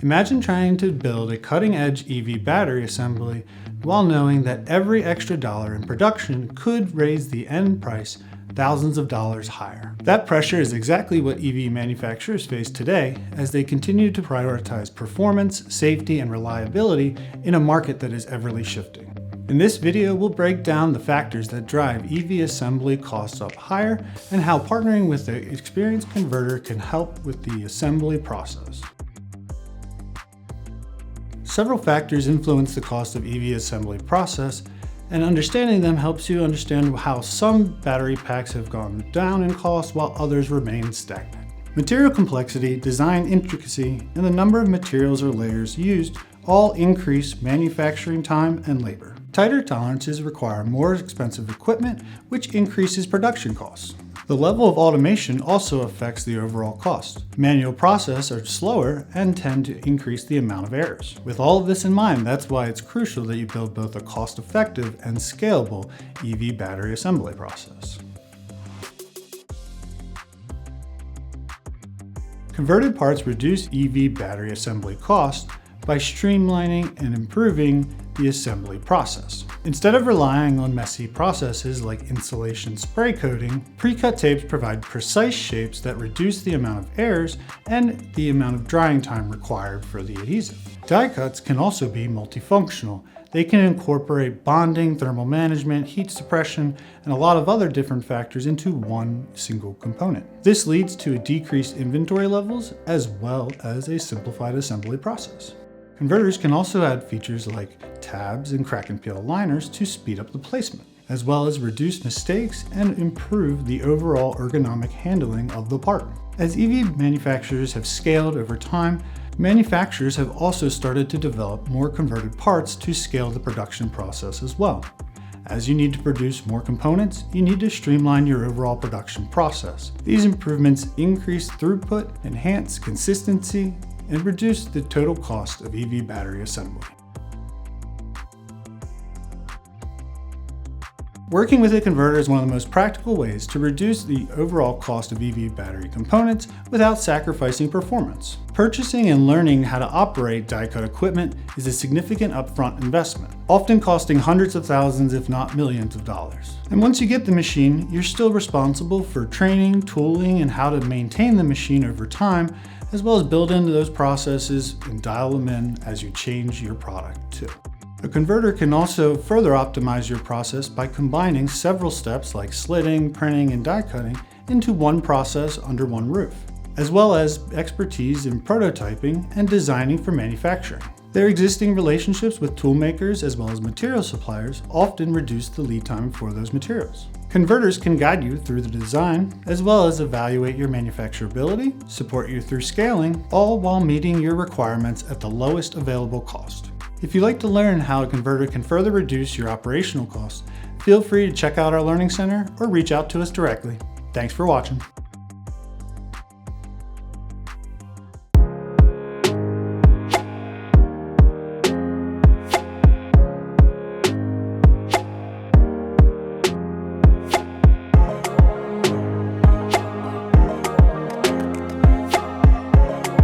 Imagine trying to build a cutting-edge EV battery assembly while knowing that every extra dollar in production could raise the end price thousands of dollars higher. That pressure is exactly what EV manufacturers face today as they continue to prioritize performance, safety, and reliability in a market that is everly shifting. In this video, we'll break down the factors that drive EV assembly costs up higher and how partnering with an experienced converter can help with the assembly process. Several factors influence the cost of EV assembly process, and understanding them helps you understand how some battery packs have gone down in cost while others remain stagnant. Material complexity, design intricacy, and the number of materials or layers used all increase manufacturing time and labor. Tighter tolerances require more expensive equipment, which increases production costs. The level of automation also affects the overall cost. Manual processes are slower and tend to increase the amount of errors. With all of this in mind, that's why it's crucial that you build both a cost-effective and scalable EV battery assembly process. Converted parts reduce EV battery assembly cost by streamlining and improving the assembly process. Instead of relying on messy processes like insulation spray coating, pre-cut tapes provide precise shapes that reduce the amount of errors and the amount of drying time required for the adhesive. Die cuts can also be multifunctional. They can incorporate bonding, thermal management, heat suppression, and a lot of other different factors into one single component. This leads to decreased inventory levels as well as a simplified assembly process. Converters can also add features like tabs and crack and peel liners to speed up the placement, as well as reduce mistakes and improve the overall ergonomic handling of the part. As EV manufacturers have scaled over time, manufacturers have also started to develop more converted parts to scale the production process as well. As you need to produce more components, you need to streamline your overall production process. These improvements increase throughput, enhance consistency, and reduce the total cost of EV battery assembly. Working with a converter is one of the most practical ways to reduce the overall cost of EV battery components without sacrificing performance. Purchasing and learning how to operate die-cut equipment is a significant upfront investment, often costing hundreds of thousands if not millions of dollars. And once you get the machine, you're still responsible for training, tooling, and how to maintain the machine over time, as well as build into those processes and dial them in as you change your product too. A converter can also further optimize your process by combining several steps like slitting, printing, and die cutting into one process under one roof, as well as expertise in prototyping and designing for manufacturing. Their existing relationships with tool makers as well as material suppliers often reduce the lead time for those materials. Converters can guide you through the design, as well as evaluate your manufacturability, support you through scaling, all while meeting your requirements at the lowest available cost. If you'd like to learn how a converter can further reduce your operational costs, feel free to check out our Learning Center or reach out to us directly. Thanks for watching.